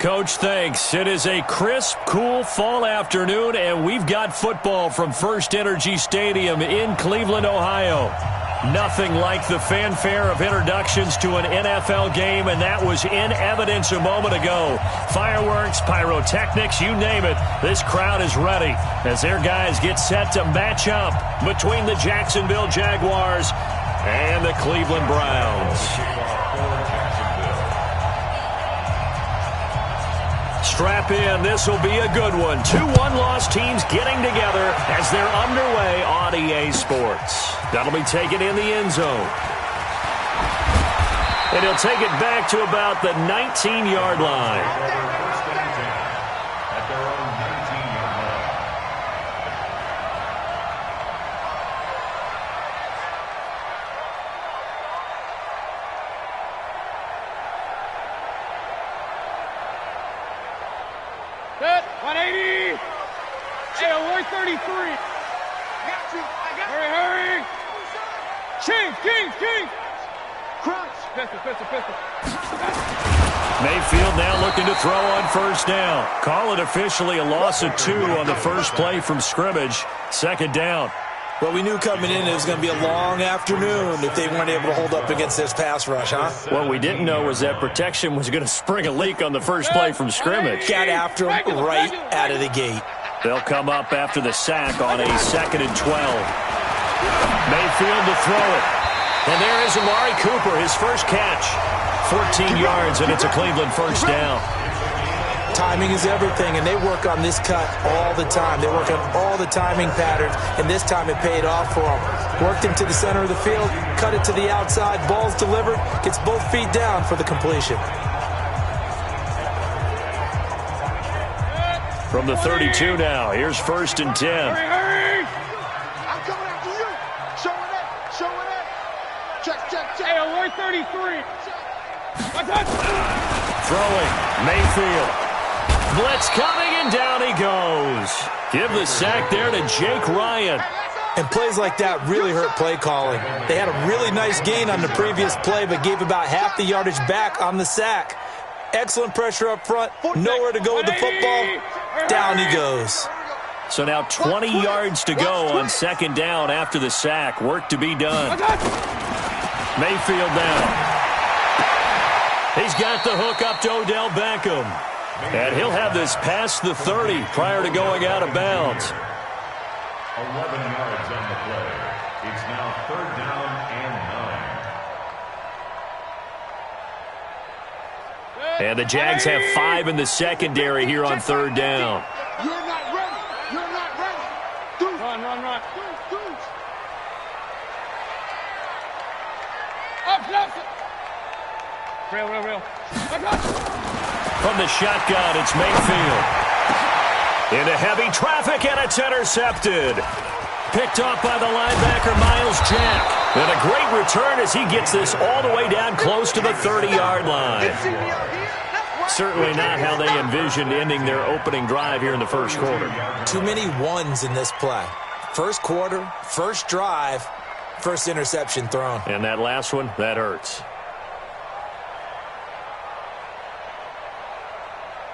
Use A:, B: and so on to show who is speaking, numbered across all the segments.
A: Coach, thanks. It is a crisp, cool fall afternoon, and we've got football from First Energy Stadium in Cleveland, Ohio. Nothing like the fanfare of introductions to an NFL game, and that was in evidence a moment ago. Fireworks, pyrotechnics, you name it. This crowd is ready as their guys get set to match up between the Jacksonville Jaguars and the Cleveland Browns. Strap in. This will be a good one. Two one-loss teams getting together as they're underway on EA Sports. That'll be taken in the end zone. And he'll take it back to about the 19-yard line.
B: Set, 180. Hey, award 33. Hurry. King. Crunch. Pistol.
A: Mayfield now looking to throw on first down. Call it officially a loss of 2 on the first play from scrimmage. Second down.
C: Well, we knew coming in it was going to be a long afternoon if they weren't able to hold up against this pass rush, huh?
A: What we didn't know was that protection was going to spring a leak on the first play from scrimmage.
C: Got after him right out of the gate.
A: They'll come up after the sack on a 2nd and 12. Mayfield to throw it. And there is Amari Cooper, his first catch. 14 yards, and it's a Cleveland first down.
C: Timing is everything, and they work on this cut all the time. They work on all the timing patterns, and this time it paid off for them. Worked him to the center of the field, cut it to the outside, ball's delivered, gets both feet down for the completion.
A: From the 32 now, here's 1st and 10.
B: Hurry. I'm coming after you. Show it. Check. Hey, award 33.
A: Throwing, Mayfield. Blitz coming, and down he goes. Give the sack there to Jake Ryan.
C: And plays like that really hurt play calling. They had a really nice gain on the previous play, but gave about half the yardage back on the sack. Excellent pressure up front. Nowhere to go with the football. Down he goes.
A: So now 20 yards to go on 2nd down after the sack. Work to be done. Mayfield now. He's got the hook up to Odell Beckham. And he'll have this past the 30 prior to going out of bounds.
D: 11 yards on the play. It's now 3rd down and 9.
A: And the Jags have 5 in the secondary here on 3rd down.
B: You're not ready. Run. Up. Real.
A: From the shotgun, it's Mayfield. Into heavy traffic, and it's intercepted. Picked off by the linebacker, Miles Jack. And a great return as he gets this all the way down close to the 30-yard line. Certainly not how they envisioned ending their opening drive here in the first quarter.
C: Too many ones in this play. First quarter, first drive, first interception thrown.
A: And that last one, that hurts.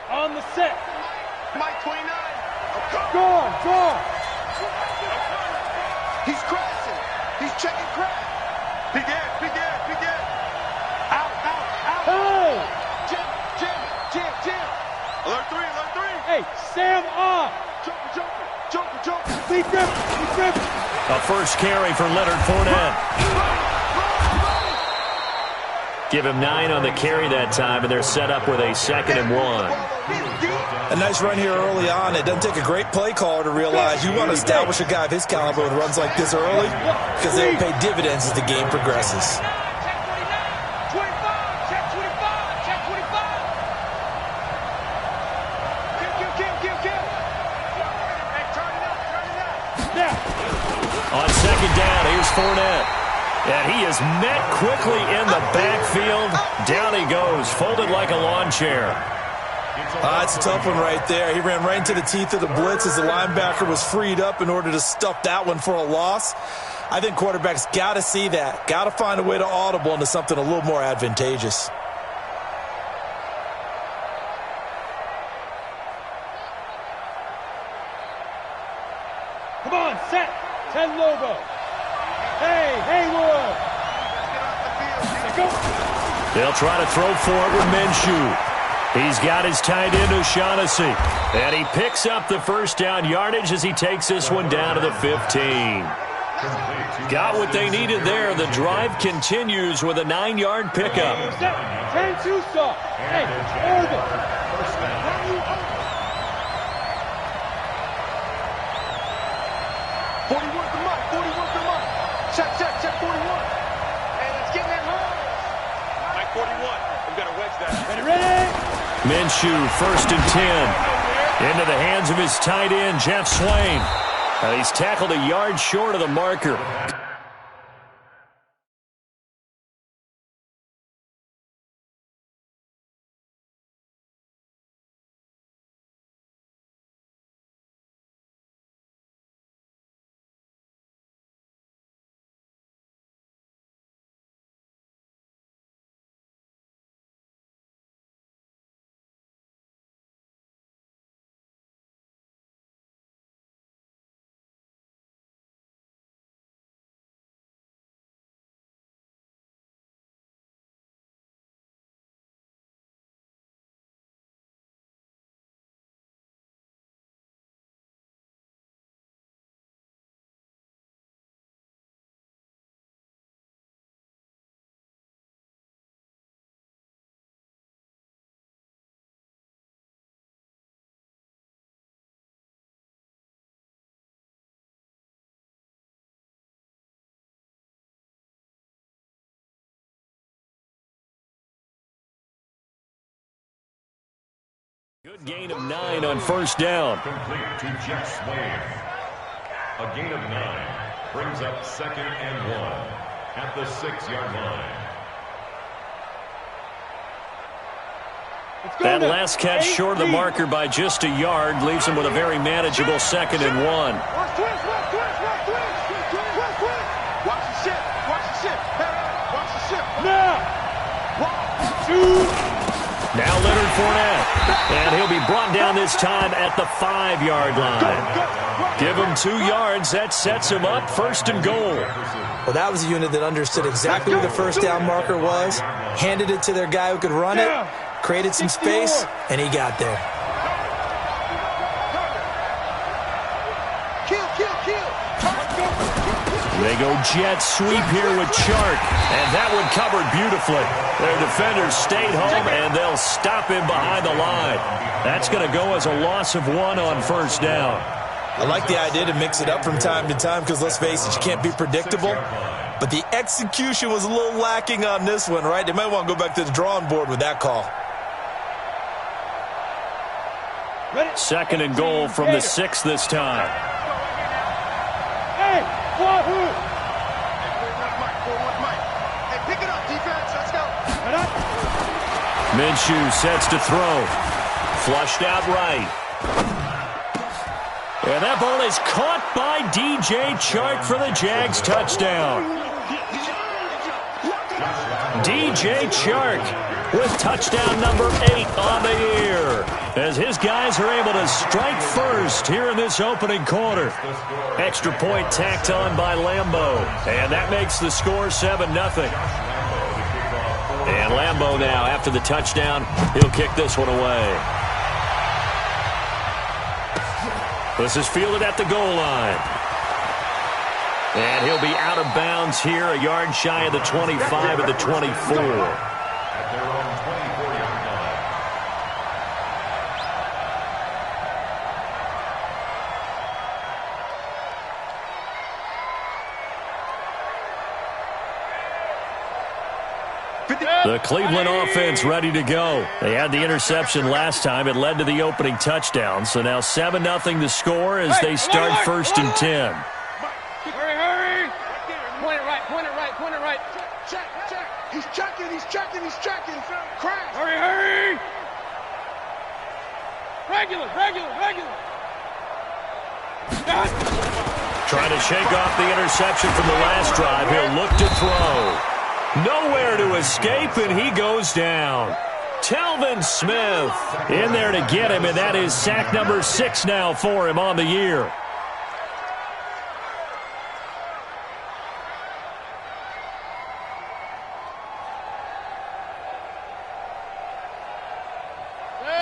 B: On the set. Mike 29. Go on. He's crossing. He's checking crack. Big in. Out. Hey! Jim. Alert 3. Hey, Sam off. Joker. Beat them.
A: A first carry for Leonard Fournette. Give him 9 on the carry that time, and they're set up with a 2nd and 1.
C: A nice run here early on. It doesn't take a great play caller to realize you want to establish a guy of his caliber with runs like this early because they'll pay dividends as the game progresses.
A: On 2nd down, here's Fournette. And he is met quickly in the backfield. Down he goes, folded like a lawn chair.
C: It's a tough one right there. He ran right into the teeth of the blitz as the linebacker was freed up in order to stuff that one for a loss. I think quarterbacks got to see that. Got to find a way to audible into something a little more advantageous.
E: Come on, set. 10 Lobo. Hey, Haywood.
A: They'll try to throw for it with Minshew. He's got his tight end, O'Shaughnessy. And he picks up the first down yardage as he takes this one down to the 15. Got what they needed there. The drive continues with a 9-yard pickup.
E: 10-2 stop. Hey, Oregon.
B: 41 for Mike. 41 for Mike. Check, 41. Hey, let's get that home. Mike 41. We've got to wedge that.
E: Ready?
A: Minshew, 1st and 10. Into the hands of his tight end, Jeff Swain. He's tackled a yard short of the marker. Good gain of 9 on 1st down.
D: Complete to Jeff Swain. A gain of 9 brings up 2nd and 1 at the 6-yard line.
A: That last catch short of the marker by just a yard leaves him with a very manageable 2nd and 1.
B: Watch the ship. Watch the ship. Watch the ship.
E: Now. 2.
A: Now Leonard Fournette. And he'll be brought down this time at the 5-yard line. Give him 2 yards. That sets him up 1st and goal.
C: Well, that was a unit that understood exactly where the 1st down marker was, handed it to their guy who could run it, created some space, and he got there.
A: They go jet sweep here with Chark, and that one covered beautifully. Their defenders stayed home, and they'll stop him behind the line. That's going to go as a loss of 1 on 1st down.
C: I like the idea to mix it up from time to time because, let's face it, you can't be predictable. But the execution was a little lacking on this one, right? They might want to go back to the drawing board with that call.
A: 2nd and goal from the 6 this time.
E: Hey, Wahoo!
B: Hey, pick it up, defense. Let's go.
A: Minshew sets to throw. Flushed out right. And that ball is caught by DJ Chark for the Jags touchdown. DJ Chark with touchdown number 8 on the year, as his guys are able to strike first here in this opening quarter. Extra point tacked on by Lambeau, and that makes the score 7-0. And Lambeau now, after the touchdown, he'll kick this one away. This is fielded at the goal line. And he'll be out of bounds here, a yard shy of the 25 at the 24. The Cleveland offense ready to go. They had the interception last time. It led to the opening touchdown. So now 7-0 the score as they start 1st and 10.
E: Hurry! Point it right.
B: Check. He's checking. Crash.
E: Hurry! Regular.
A: Trying to shake off the interception from the last drive. He'll look to throw. Nowhere to escape, and he goes down. Telvin Smith in there to get him, and that is sack number 6 now for him on the year.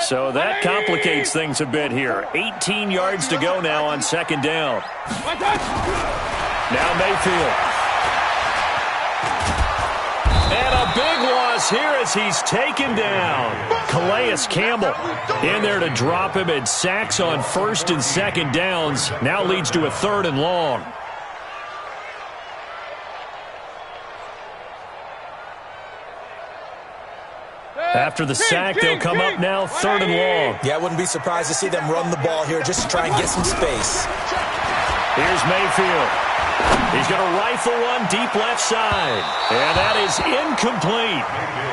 A: So that complicates things a bit here. 18 yards to go now on second down. Now Mayfield. And a big loss here as he's taken down. Calais Campbell in there to drop him, and sacks on first and second downs. Now leads to a third and long. After the sack, they'll come up now third and long.
C: Yeah, I wouldn't be surprised to see them run the ball here just to try and get some space.
A: Here's Mayfield. He's going to rifle one deep left side. And that is incomplete.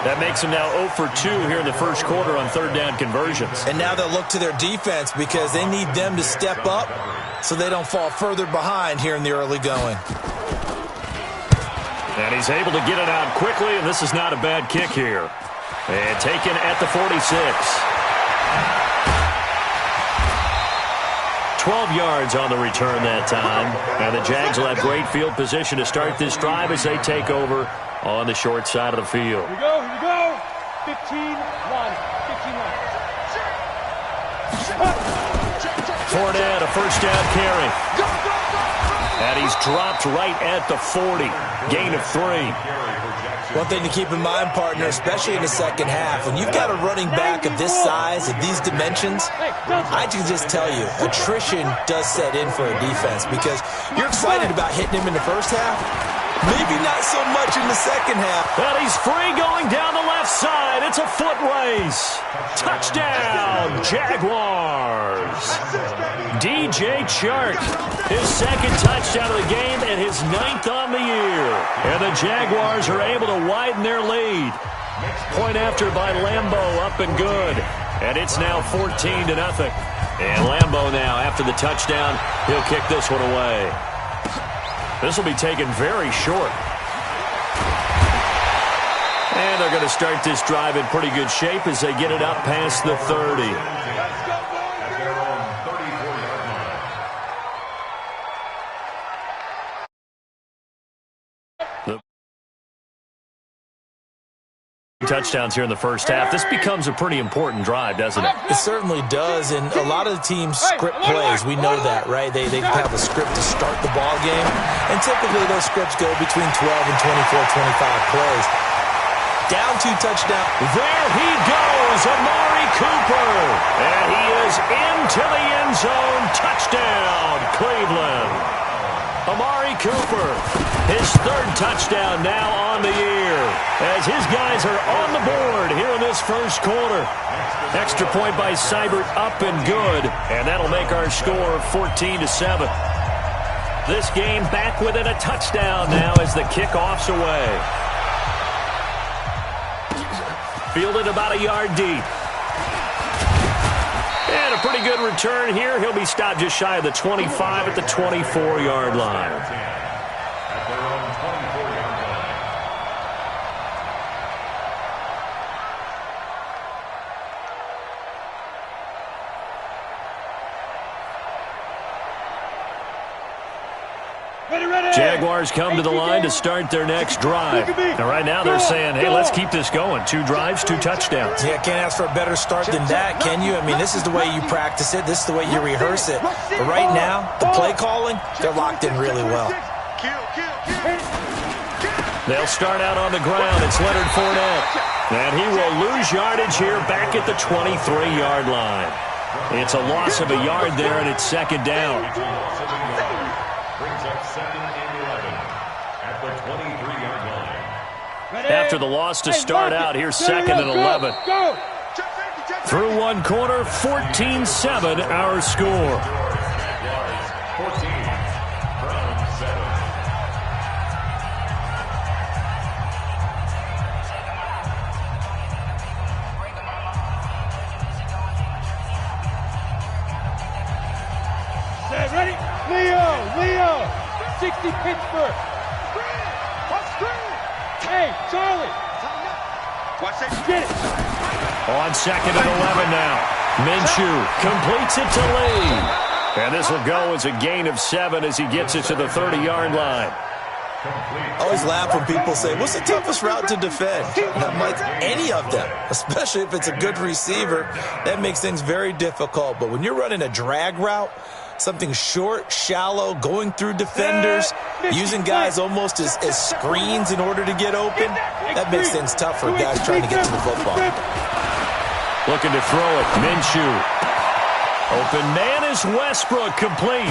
A: That makes him now 0 for 2 here in the first quarter on third down conversions.
C: And now they'll look to their defense because they need them to step up so they don't fall further behind here in the early going.
A: And he's able to get it out quickly, and this is not a bad kick here. And taken at the 46. 12 yards on the return that time. And the Jags will have great field position to start this drive as they take over on the short side of the field.
E: Here we go, here we go. 15-1. 15-1.
A: Fournette, a first down carry. And he's dropped right at the 40. Gain of 3.
C: One thing to keep in mind, partner, especially in the second half, when you've got a running back of this size, of these dimensions, I can just tell you, attrition does set in for a defense because you're excited about hitting him in the first half. Maybe not so much in the second half.
A: Well, he's free going down the left side. It's a foot race. Touchdown, Jaguars. DJ Chark, his second touchdown of the game and his 9th on the year. And the Jaguars are able to widen their lead. Point after by Lambo, up and good. And it's now 14-0. And Lambo now, after the touchdown, he'll kick this one away. This will be taken very short. And they're going to start this drive in pretty good shape as they get it up past the 30. Touchdowns here in the first half. This becomes a pretty important drive, doesn't it?
C: It certainly does, and a lot of the teams script plays. We know that, right? They have a script to start the ball game, and typically those scripts go between 12 and 24, 25 plays. Down 2 touchdowns.
A: There he goes, Amari Cooper. And he is into the end zone. Touchdown, Cleveland. Amari Cooper, his 3rd touchdown now on the year, as his guys are on the board here in this first quarter. Extra point by Seibert, up and good, and that'll make our score 14-7. This game back within a touchdown now as the kickoff's away. Fielded about a yard deep. And a pretty good return here. He'll be stopped just shy of the 25 at the 24-yard line.
D: At their own 24-yard line.
A: Jaguars come to the line to start their next drive. And right now they're saying, hey, let's keep this going. 2 drives, 2 touchdowns.
C: Yeah, can't ask for a better start than that, can you? I mean, this is the way you practice it. This is the way you rehearse it. But right now, the play calling, they're locked in really well.
A: They'll start out on the ground. It's Leonard Fournette. And he will lose yardage here back at the 23-yard line. It's a loss of a yard there, and it's second down.
D: Brings up 2nd and 11 at the 23-yard line.
A: After the loss to start out, here's 2nd and 11. Through one quarter, 14-7 our score.
D: Jaguars 14, Browns 7.
E: Ready? Leo, 60 Pittsburgh. Hey, Charlie. Get it.
A: On 2nd and 11 now. Minshew completes it to Lee. And this will go as a gain of 7 as he gets it to the 30-yard line.
D: Complete.
C: I always laugh when people say, what's the toughest route to defend? And I'm like, any of them, especially if it's a good receiver. That makes things very difficult. But when you're running a drag route, something short, shallow, going through defenders, using guys almost as screens in order to get open, that makes things tough for guys trying to get to the football.
A: Looking to throw it. Minshew. Open man is Westbrook, complete.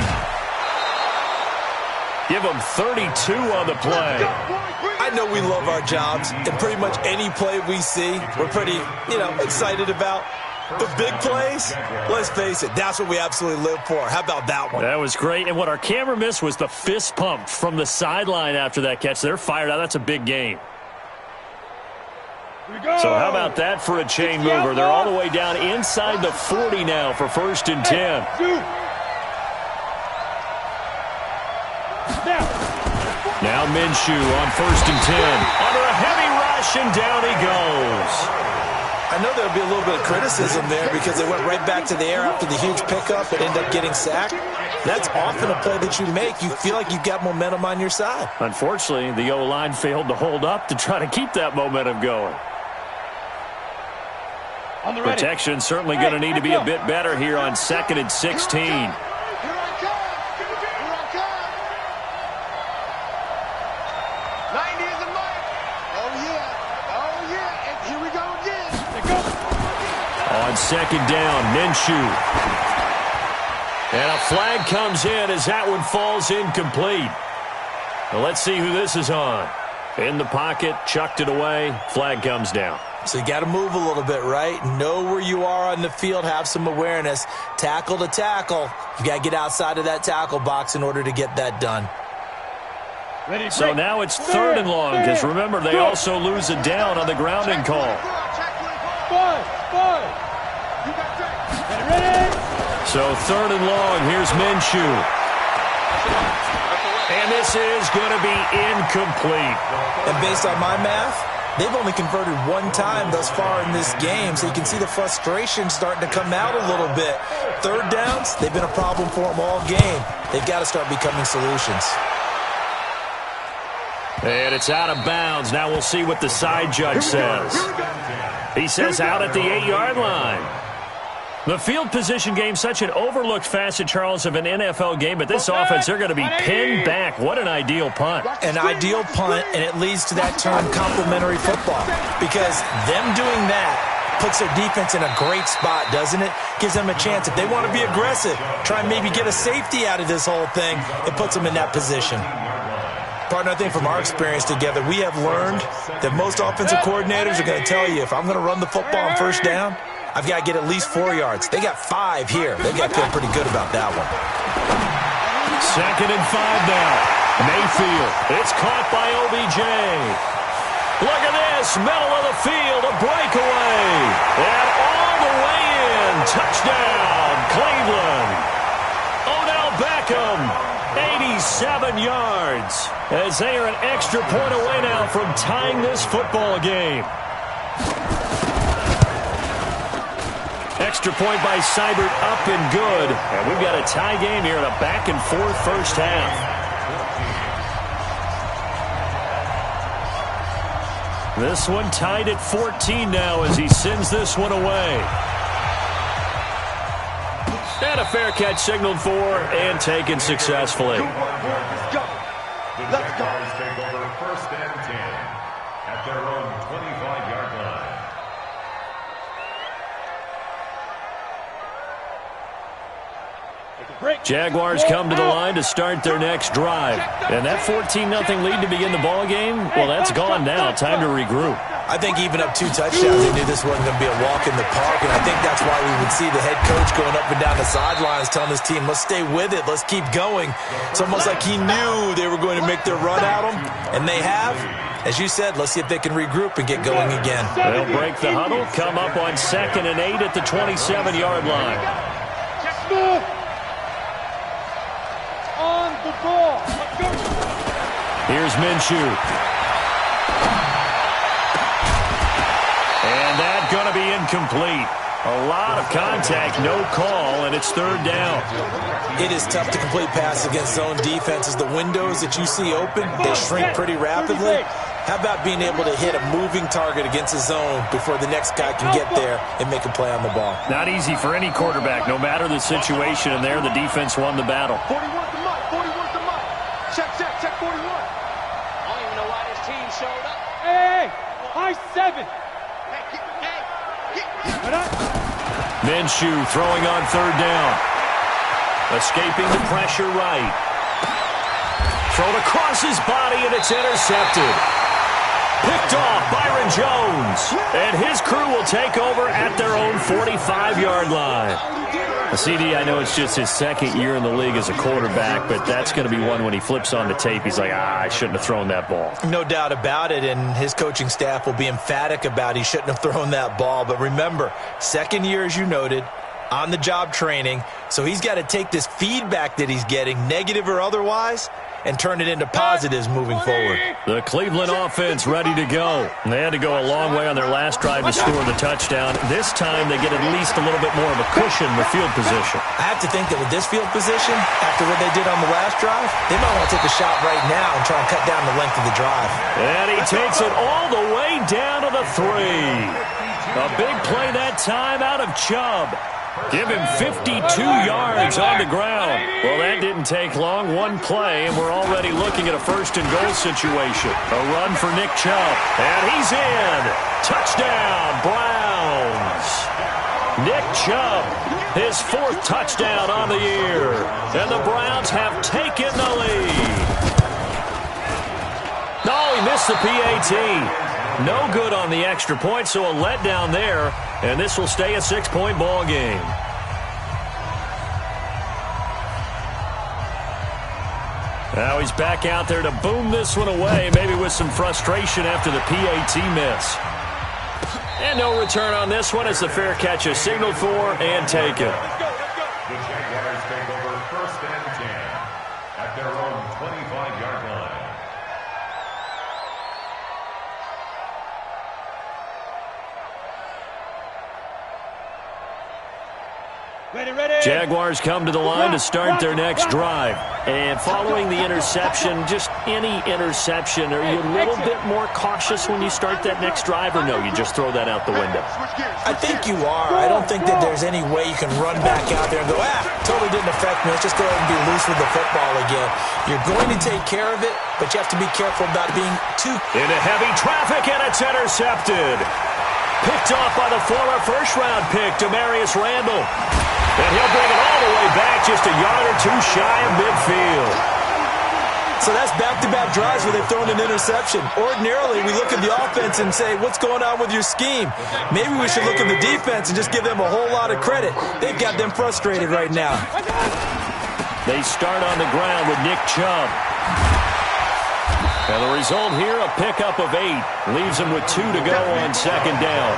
A: Give him 32 on the play.
C: I know we love our jobs, and pretty much any play we see, we're pretty, excited about. The big plays, let's face it, that's what we absolutely live for. How about that one?
A: That was great, and what our camera missed was the fist pump from the sideline after that catch. They're fired out. That's a big game. So how about that for a chain mover? They're all the way down inside the 40 now for 1st and 10. Now Minshew on 1st and 10. Under a heavy rush, and down he goes.
C: I know there'll be a little bit of criticism there because they went right back to the air after the huge pickup and ended up getting sacked. That's often a play that you make. You feel like you've got momentum on your side.
A: Unfortunately, the O-line failed to hold up to try to keep that momentum going. Protection certainly going to need to be a bit better here on 2nd and 16. On 2nd down, Minshew. And a flag comes in as that one falls incomplete. Well, let's see who this is on. In the pocket, chucked it away, flag comes down.
C: So you got to move a little bit, right? Know where you are on the field, have some awareness. Tackle to tackle. You got to get outside of that tackle box in order to get that done.
A: So now it's 3rd and long, because remember, they also lose a down on the grounding call. So 3rd and long, here's Minshew. And this is going to be incomplete.
C: And based on my math, they've only converted one time thus far in this game, so you can see the frustration starting to come out a little bit. 3rd downs, they've been a problem for them all game. They've got to start becoming solutions.
A: And it's out of bounds. Now we'll see what the side judge says. He says out at the 8-yard line. The field position game, such an overlooked facet, Charles, of an NFL game, but this offense, they're going to be pinned back. What an ideal punt.
C: An ideal punt, and it leads to that term complementary football, because them doing that puts their defense in a great spot, doesn't it? Gives them a chance. If they want to be aggressive, try and maybe get a safety out of this whole thing, it puts them in that position. Partner, I think from our experience together, we have learned that most offensive coordinators are going to tell you, if I'm going to run the football on 1st down, I've got to get at least 4 yards. They got 5 here. They've got to feel pretty good about that one.
A: 2nd and 5 now. Mayfield. It's caught by OBJ. Look at this. Middle of the field. A breakaway. And all the way in. Touchdown, Cleveland. Odell Beckham. 87 yards. As they are an extra point away now from tying this football game. Extra point by Seibert, up and good. And we've got a tie game here in a back-and-forth first half. This one tied at 14 now as he sends this one away. And a fair catch signaled for and taken successfully.
D: The Jaguars take over 1st and 10 at their own 25-yard line.
A: Jaguars come to the line to start their next drive. And that 14-0 lead to begin the ball game, well, that's gone now. Time to regroup.
C: I think even up 2 touchdowns, they knew this wasn't going to be a walk in the park, and I think that's why we would see the head coach going up and down the sidelines telling his team, let's stay with it, let's keep going. It's almost like he knew they were going to make their run at him, and they have. As you said, let's see if they can regroup and get going again.
A: They'll break the huddle, come up on 2nd and 8 at the 27-yard line.
E: On the ball.
A: Here's Minshew. And that's going to be incomplete. A lot of contact, no call, and it's third down.
C: It is tough to complete passes against zone defenses. The windows that you see open, they shrink pretty rapidly. How about being able to hit a moving target against a zone before the next guy can get there and make a play on the ball?
A: Not easy for any quarterback, no matter the situation, and there the defense won the battle.
B: 41 to Mike, 41 to Mike. Check 41. I don't even know why this team showed up.
E: Hey, high 7.
A: Minshew throwing on third down. Escaping the pressure right. Thrown across his body, and it's intercepted. Picked off Byron Jones. And his crew will take over at their own 45-yard line. CD, I know it's just his second year in the league as a quarterback, but that's going to be one when he flips on the tape. He's like, I shouldn't have thrown that ball.
C: No doubt about it, and his coaching staff will be emphatic about he shouldn't have thrown that ball. But remember, second year, as you noted, on-the-job training, so he's got to take this feedback that he's getting, negative or otherwise, and turn it into positives moving forward.
A: The Cleveland offense ready to go. They had to go a long way on their last drive to score the touchdown. This time they get at least a little bit more of a cushion with field position.
C: I have to think that with this field position, after what they did on the last drive, they might want to take a shot right now and try and cut down the length of the drive.
A: And he takes it all the way down to the 3. A big play that time out of Chubb. Give him 52 yards on the ground. Well, that didn't take long. One play, and we're already looking at a first-and-goal situation. A run for Nick Chubb. And he's in. Touchdown, Browns. Nick Chubb, his 4th touchdown on the year. And the Browns have taken the lead. No, he missed the PAT. No good on the extra point, so a letdown there, and this will stay a 6-point ball game. Now he's back out there to boom this one away, maybe with some frustration after the PAT miss. And no return on this one as the fair catch is signaled for and taken.
D: The Jaguars take over 1st and 10 at their own 25-yard line.
E: Ready.
A: Jaguars come to the line to start their next drive. And following the interception, just any interception, are you a little bit more cautious when you start that next drive, or no, you just throw that out the window?
C: I think you are. I don't think that there's any way you can run back out there and go, totally didn't affect me. Let's just go ahead and be loose with the football again. You're going to take care of it, but you have to be careful about being too...
A: Into heavy traffic, and it's intercepted. Picked off by the former first-round pick, Demarius Randall. And he'll bring it all the way back just a yard or two shy of midfield.
C: So that's back-to-back drives where they've thrown an interception. Ordinarily, we look at the offense and say, what's going on with your scheme? Maybe we should look at the defense and just give them a whole lot of credit. They've got them frustrated right now.
A: They start on the ground with Nick Chubb. And the result here, a pickup of 8. Leaves them with 2 to go on second down.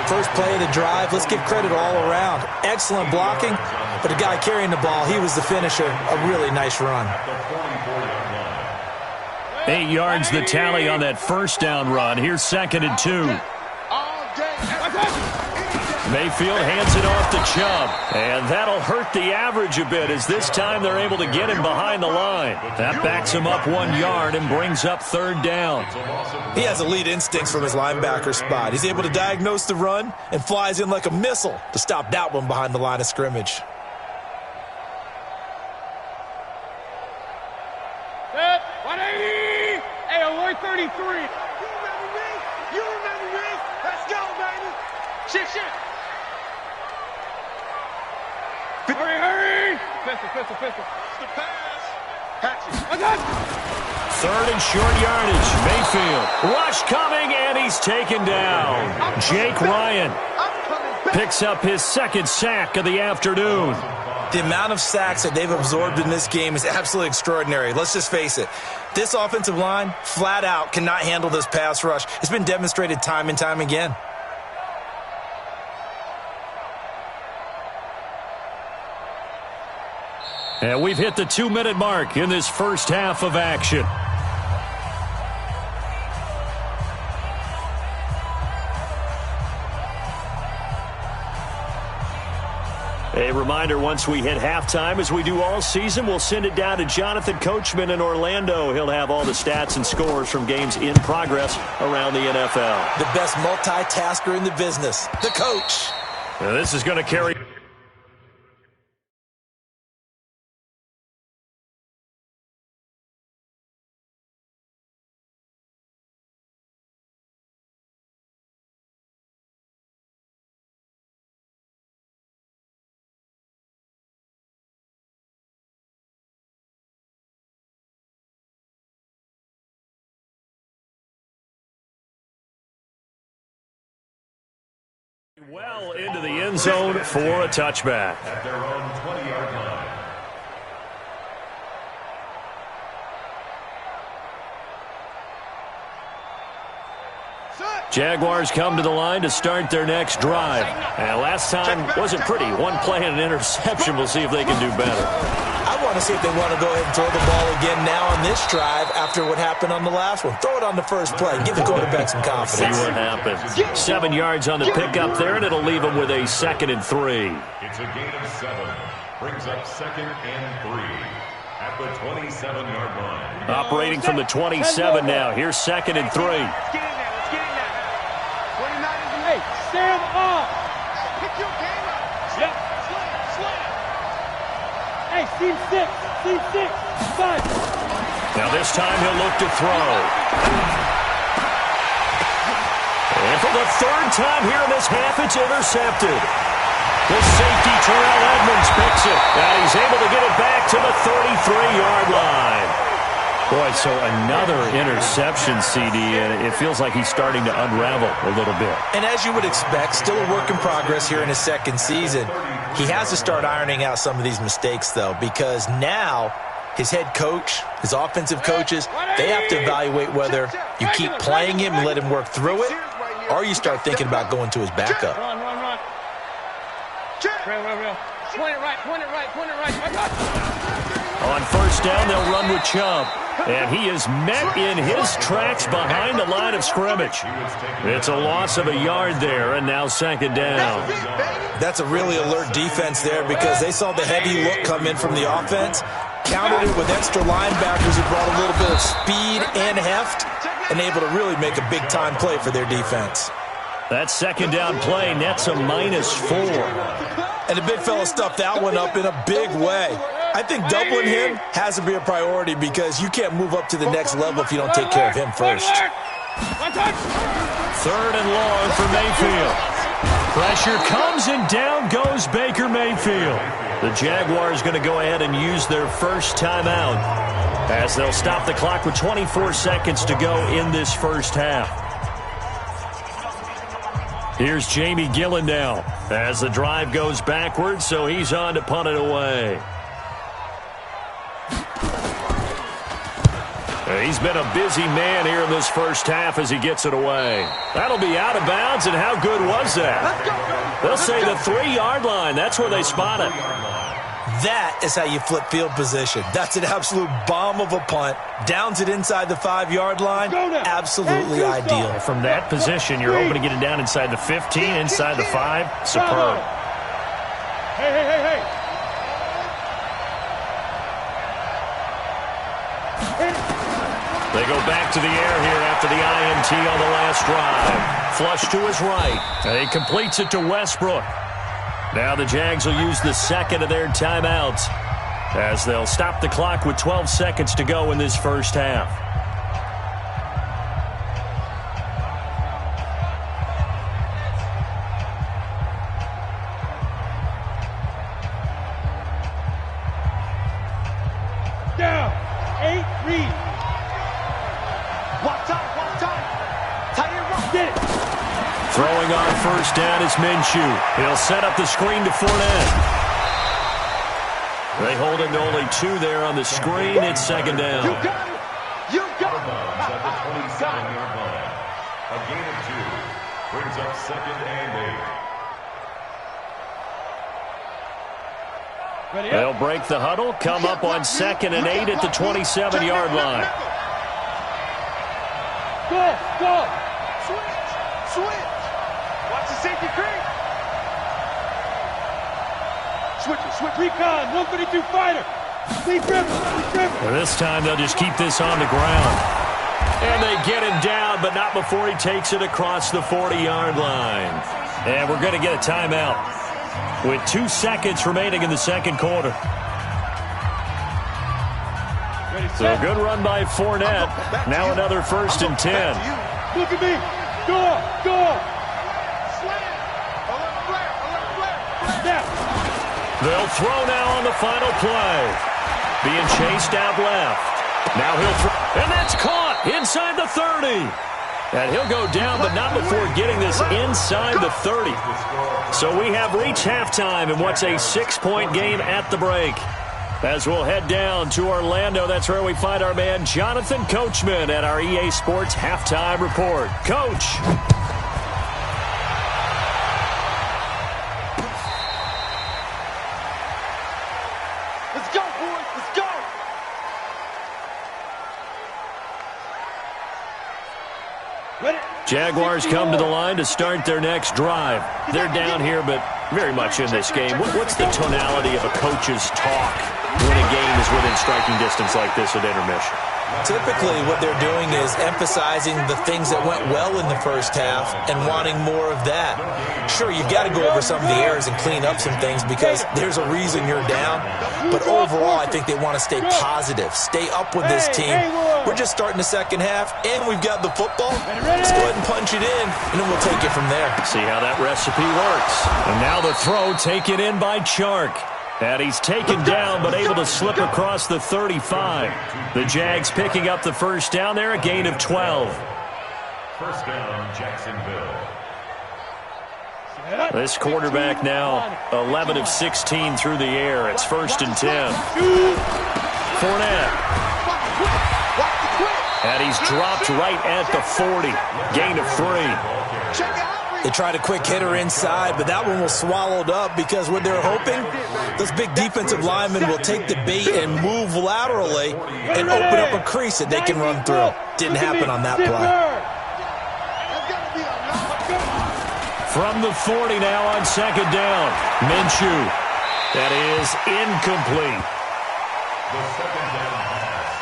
C: First play of the drive, let's give credit all around. Excellent blocking, but the guy carrying the ball, he was the finisher. A really nice run.
A: 8 yards the tally on that first down run. Here's 2nd and 2. Mayfield hands it off to Chubb. And that'll hurt the average a bit as this time they're able to get him behind the line. That backs him up 1 yard and brings up third down.
C: He has elite instincts from his linebacker spot. He's able to diagnose the run and flies in like a missile to stop that one behind the line of scrimmage.
E: Set, 180. Hey, alert 33.
B: You remember me? Let's go, baby. Shift.
E: Hurry. Pistol.
B: It's the pass. Hatchet.
E: I got
A: 3rd and short yardage. Mayfield. Rush coming, and he's taken down. Jake Ryan picks up his 2nd sack of the afternoon.
C: The amount of sacks that they've absorbed in this game is absolutely extraordinary. Let's just face it. This offensive line, flat out, cannot handle this pass rush. It's been demonstrated time and time again.
A: And we've hit the 2-minute mark in this first half of action. A reminder, once we hit halftime, as we do all season, we'll send it down to Jonathan Coachman in Orlando. He'll have all the stats and scores from games in progress around the NFL.
C: The best multitasker in the business, the coach.
A: Now, this is going to carry... well into the end zone for a touchback.
D: At their own 20-yard line.
A: Jaguars come to the line to start their next drive. And last time wasn't pretty. One play and an interception. We'll see if they can do better.
C: I want to see if they want to go ahead and throw the ball again now on this drive after what happened on the last one. Throw it on the first play. Give the quarterback some confidence.
A: See what happens. 7 yards on the pickup there, and it'll leave them with a 2nd and 3.
D: It's a gain of 7. Brings up 2nd and 3 at the 27-yard line.
A: Operating from the 27 now. Here's 2nd and 3.
B: Let's get in there. Let's get in there. 29 is the
E: Hey, stand up.
B: Pick your game up.
E: Yep.
B: Slam.
E: Hey, team 6. 5.
A: Now this time he'll look to throw. And for the 3rd time here in this half, it's intercepted. The safety, Terrell Edmonds, picks it. And he's able to get it back to the 33-yard line. Boy, so another interception, CD, and it feels like he's starting to unravel a little bit.
C: And as you would expect, still a work in progress here in his 2nd season. He has to start ironing out some of these mistakes, though, because now his head coach, his offensive coaches, they have to evaluate whether you keep playing him and let him work through it, or you start thinking about going to his backup.
E: Run. Real. Point it right.
A: On 1st down, they'll run with Chubb. And he is met in his tracks behind the line of scrimmage. It's a loss of a yard there, and now 2nd down.
C: That's a really alert defense there because they saw the heavy look come in from the offense, countered it with extra linebackers who brought a little bit of speed and heft, and able to really make a big-time play for their defense.
A: That 2nd down play nets a -4.
C: And the big fella stuffed that one up in a big way. I think doubling him has to be a priority because you can't move up to the next level if you don't take care of him first.
A: 3rd and long for Mayfield. Pressure comes and down goes Baker Mayfield. The Jaguars going to go ahead and use their first timeout as they'll stop the clock with 24 seconds to go in this first half. Here's Jamie Gillen now as the drive goes backwards, so he's on to punt it away. He's been a busy man here in this first half as he gets it away. That'll be out of bounds, and how good was that? They'll say the 3-yard line. That's where they spot it.
C: That is how you flip field position. That's an absolute bomb of a punt. Downs it inside the 5-yard line. Absolutely ideal.
A: From that position, you're hoping to get it down inside the 15, inside the 5. Superb.
E: Hey.
A: They go back to the air here after the INT on the last drive. Flush to his right. And he completes it to Westbrook. Now the Jags will use the 2nd of their timeouts as they'll stop the clock with 12 seconds to go in this first half.
E: Down. 8, read.
B: Walk time. Tight end run.
E: Get it.
A: Throwing on 1st down is Minshew. He'll set up the screen to Fournette. They hold him to only 2 there on the screen. It's 2nd down.
B: You got it.
D: At the 27-yard line. A gain of 2 brings up 2nd and 8.
E: Ready up.
A: They'll break the huddle, come up on 2nd and 8 at the 27-yard line.
E: Go.
B: Switch. Watch the safety creep. Switch it, switch it.
E: Recon, 152 fighter. Lead dribble, lead dribble.
A: Well, this time they'll just keep this on the ground. And they get him down, but not before he takes it across the 40-yard line. And we're going to get a timeout with 2 seconds remaining in the second quarter.
E: Ready,
A: So
E: set.
A: good run by Fournette. Now another 1st and 10.
E: Look at me. Door, door.
B: Slam. Alert flare, alert flare.
E: Snap.
A: They'll throw now on the final play. Being chased out left. Now he'll throw. And that's caught inside the 30. And he'll go down, but not before getting this inside the 30. So we have reached halftime in what's a 6-point game at the break. As we'll head down to Orlando, that's where we find our man Jonathan Coachman at our EA Sports Halftime Report. Coach.
B: Let's go, boys. Let's go.
E: Ready.
A: Jaguars come to the line to start their next drive. They're down here, but very much in this game. What's the tonality of a coach's talk when a game is within striking distance like this at intermission?
C: Typically, what they're doing is emphasizing the things that went well in the first half and wanting more of that. Sure, you've got to go over some of the errors and clean up some things because there's a reason you're down. But overall, I think they want to stay positive, stay up with this team. We're just starting the second half, and we've got the football. Let's go ahead and punch it in, and then we'll take it from there.
A: See how that recipe works. And now the throw taken in by Chark. And he's taken down, but able to slip across the 35. The Jags picking up the first down there, a gain of 12.
D: First down, Jacksonville.
A: This quarterback now 11 of 16 through the air. It's 1st and 10. Fournette. And he's dropped right at the 40. Gain of 3.
B: Check out.
C: They tried a quick hitter inside, but that one was swallowed up because what they're hoping, those big defensive linemen will take the bait and move laterally and open up a crease that they can run through. Didn't happen on that play.
B: That's got to be a lot.
A: From the 40 now on 2nd down. Minshew. That is incomplete.
D: The second down pass.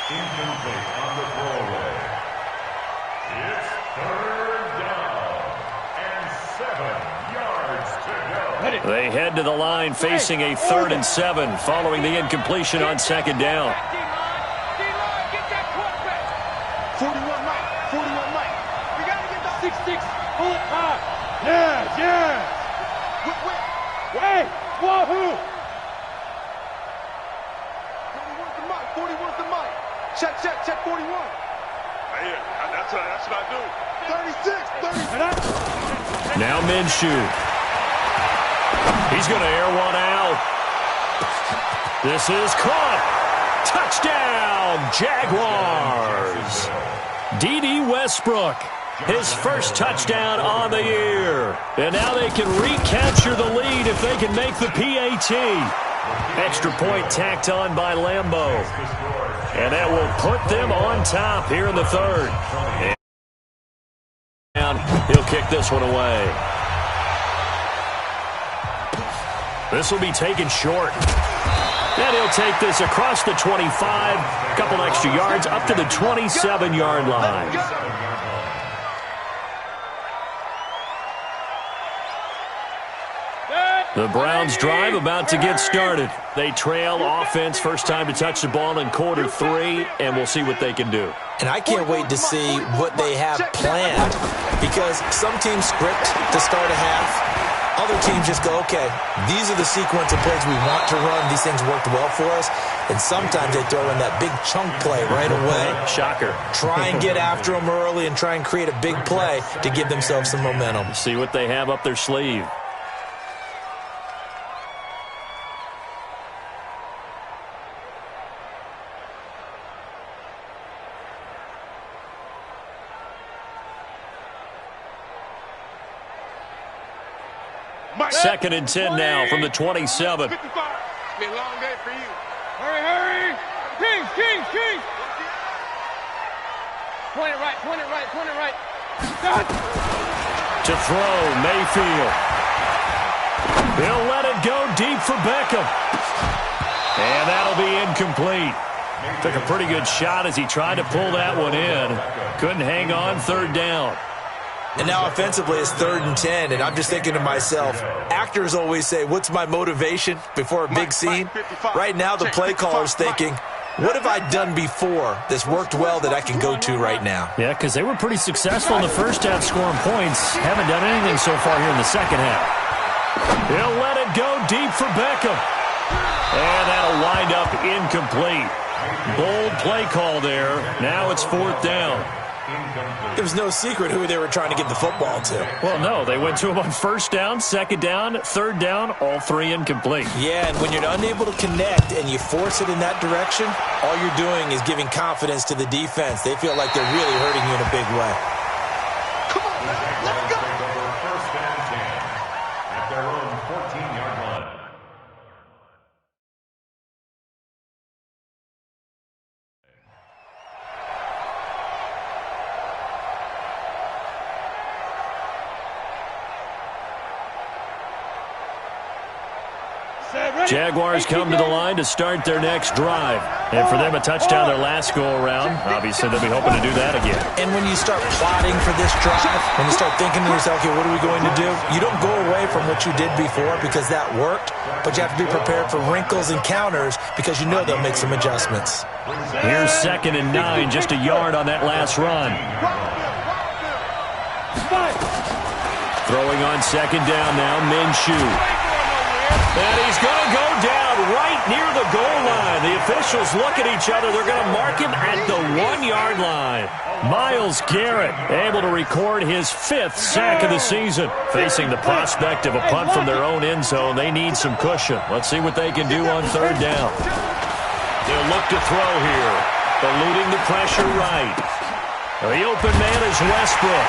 D: Incomplete on the throwaway. It's 3rd down and 7 yards to go.
A: They head to the line facing a 3rd and 7 following the incompletion on 2nd down.
B: 41 Mike. 41 Mike. We got to get the
E: 6-6. Pull it high. Yeah, yeah. Wait. Wahoo.
B: 41's the Mike. 41's the Mike. Check, check, check 41.
F: Right here. That's what I do.
B: 36, 30.
A: Now Minshew. He's going to air one out. This is caught. Touchdown, Jaguars. D.D. Westbrook, his first touchdown on the year. And now they can recapture the lead if they can make the PAT. Extra point tacked on by Lambeau. And that will put them on top here in the 3rd. And he'll kick this one away. This will be taken short. And he'll take this across the 25, a couple extra yards, up to the 27-yard line. The Browns drive about to get started. They trail offense, first time to touch the ball in quarter 3, and we'll see what they can do.
C: And I can't wait to see what they have planned because some teams script to start a half. Other teams just go, okay, these are the sequence of plays we want to run. These things worked well for us. And sometimes they throw in that big chunk play right away.
A: Shocker.
C: Try and get after them early and try and create a big play to give themselves some momentum.
A: See what they have up their sleeve.
B: Mike.
A: 2nd and 10 now from the 27.
B: 55. Be a long day for you.
E: Hurry, hurry. Kings. Point it right.
A: To throw, Mayfield. He'll let it go deep for Beckham. And that'll be incomplete. Took a pretty good shot as he tried to pull that one in. Couldn't hang on, third down.
C: And now offensively it's 3rd and 10, and I'm just thinking to myself, actors always say, what's my motivation before a big scene? Right now the play caller's thinking, what have I done before that's worked well that I can go to right now?
A: Yeah, because they were pretty successful in the first half scoring points. Haven't done anything so far here in the second half. He'll let it go deep for Beckham. And that'll wind up incomplete. Bold play call there. Now it's 4th down.
C: There was no secret who they were trying to get the football to.
A: Well, no. They went to him on 1st down, 2nd down, 3rd down, all 3 incomplete.
C: Yeah, and when you're unable to connect and you force it in that direction, all you're doing is giving confidence to the defense. They feel like they're really hurting you in a big way.
B: Come on, man. Let's go.
D: First and 10 at their own 14-yard line.
A: Jaguars come to the line to start their next drive. And for them, a touchdown their last go-around. Obviously, they'll be hoping to do that again.
C: And when you start plotting for this drive, when you start thinking to yourself, okay, what are we going to do? You don't go away from what you did before because that worked, but you have to be prepared for wrinkles and counters because you know they'll make some adjustments.
A: Here's 2nd and 9, just a yard on that last run. Throwing on 2nd down now, Minshew. And he's going to go down right near the goal line. The officials look at each other. They're going to mark him at the 1-yard line. Myles Garrett able to record his 5th sack of the season. Facing the prospect of a punt from their own end zone, they need some cushion. Let's see what they can do on 3rd down. They'll look to throw here. Eluding the pressure right. The open man is Westbrook.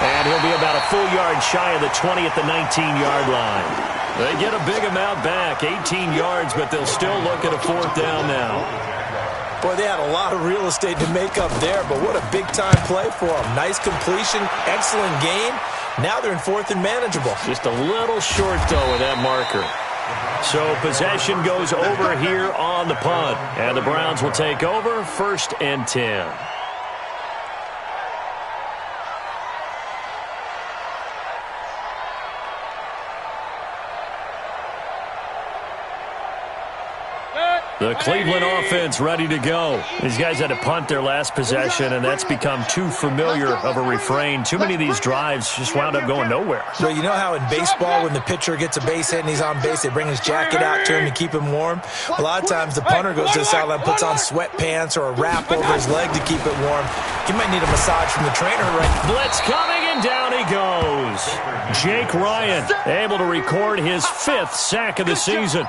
A: And he'll be about a full yard shy of the 20 at the 19-yard line. They get a big amount back, 18 yards, but they'll still look at a 4th down now.
C: Boy, they had a lot of real estate to make up there, but what a big-time play for them. Nice completion, excellent gain. Now they're in 4th and manageable.
A: Just a little short, though, with that marker. So possession goes over here on the punt, and the Browns will take over 1st and 10. The Cleveland offense ready to go. These guys had to punt their last possession, and that's become too familiar of a refrain. Too many of these drives just wound up going nowhere.
C: So you know how in baseball when the pitcher gets a base hit and he's on base, they bring his jacket out to him to keep him warm? A lot of times the punter goes to the sideline, puts on sweatpants or a wrap over his leg to keep it warm. He might need a massage from the trainer right now.
A: Blitz coming, and down he goes. Jake Ryan able to record his 5th sack of the season.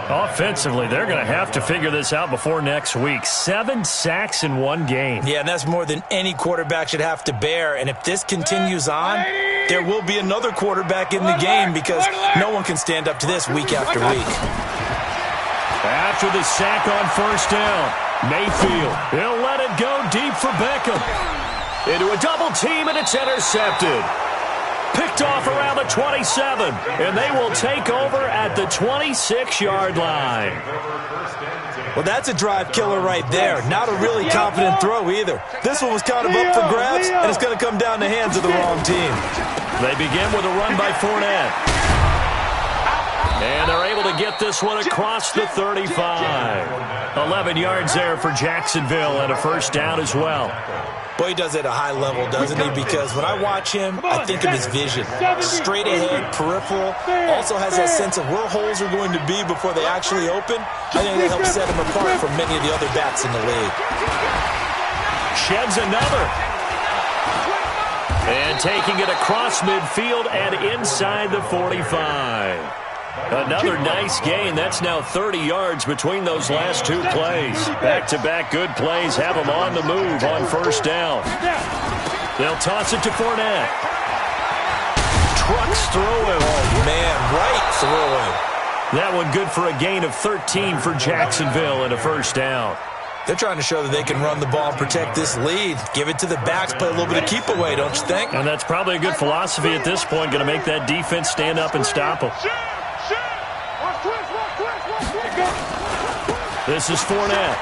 A: Offensively, they're going to have to figure this out before next week. 7 sacks in one game.
C: Yeah, and that's more than any quarterback should have to bear. And if this continues on, there will be another quarterback in the game because no one can stand up to this week after week.
A: After the sack on 1st down, Mayfield, he'll let it go deep for Beckham. Into a double team, and it's intercepted. Picked off around the 27, and they will take over at the 26-yard line.
C: Well, that's a drive killer right there. Not a really confident throw either. This one was kind of up for grabs, and it's going to come down the hands of the wrong team.
A: They begin with a run by Fournette. And they're able to get this one across the 35. 11 yards there for Jacksonville, and a 1st down as well.
C: Boy, he does it at a high level, doesn't he? Because when I watch him, I think of his vision. Straight ahead, peripheral. Also has that sense of where holes are going to be before they actually open. I think that helps set him apart from many of the other backs in the league.
A: Sheds another. And taking it across midfield and inside the 45. Another nice gain. That's now 30 yards between those last 2 plays. Back-to-back good plays have them on the move on 1st down. They'll toss it to Fournette. Trucks through him.
C: Oh, man, right through him.
A: That one good for a gain of 13 for Jacksonville and a 1st down.
C: They're trying to show that they can run the ball and protect this lead. Give it to the backs, play a little bit of keep away, don't you think?
A: And that's probably a good philosophy at this point, going to make that defense stand up and stop them. This is Fournette.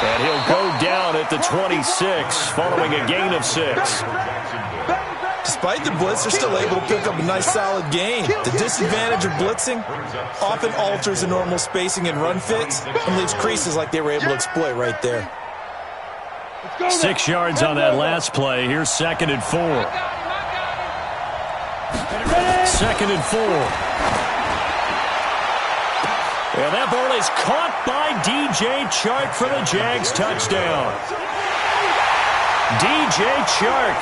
A: And he'll go down at the 26 following a gain of 6.
C: Despite the blitz, they're still able to pick up a nice solid gain. The disadvantage of blitzing often alters the normal spacing and run fits and leaves creases like they were able to exploit right there.
A: 6 yards on that last play. Here's 2nd and 4. 2nd and 4. And that ball is caught by DJ Chark for the Jags touchdown. DJ Chark,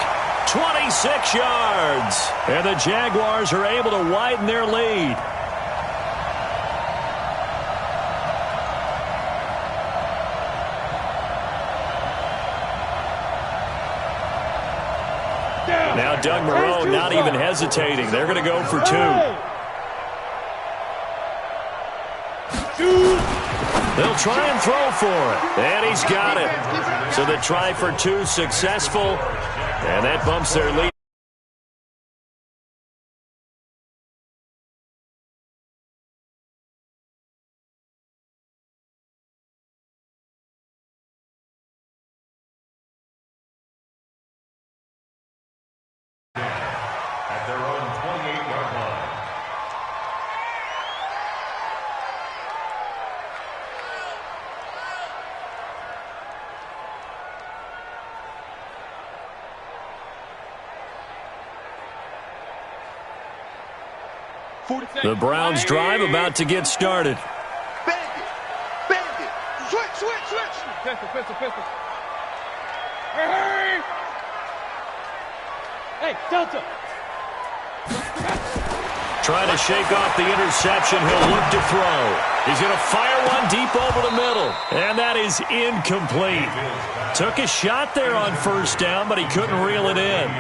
A: 26 yards. And the Jaguars are able to widen their lead. Now Doug Marrone not even hesitating. They're going to go for 2. They'll try and throw for it. And he's got it. So the try for 2 successful. And that bumps their lead.
D: At their own 28-yard line.
A: The Browns drive about to get started.
B: Bandit. Bandit. Switch.
E: Pistol. Hurry! Hey, Delta!
A: Trying to shake off the interception. He'll look to throw. He's going to fire one deep over the middle. And that is incomplete. Took a shot there on 1st down, but he couldn't reel it in.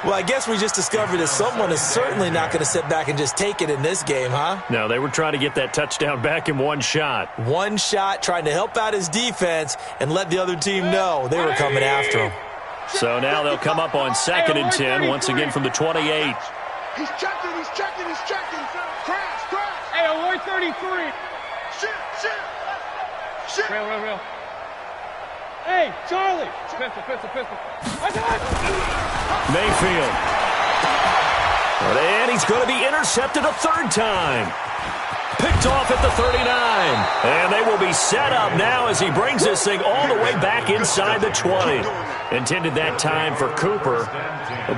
C: Well, I guess we just discovered that someone is certainly not going to sit back and just take it in this game, huh?
A: No, they were trying to get that touchdown back in one shot.
C: One shot, trying to help out his defense and let the other team know they were coming after him.
A: So now they'll come up on 2nd and 10, once again from the 28.
B: He's checking. Crash.
E: Hey, alert 33.
B: Shit.
E: Real. Hey, Charlie. Pistol.
A: Mayfield. And he's going to be intercepted a 3rd time. Picked off at the 39. And they will be set up now as he brings this thing all the way back inside the 20. Intended that time for Cooper.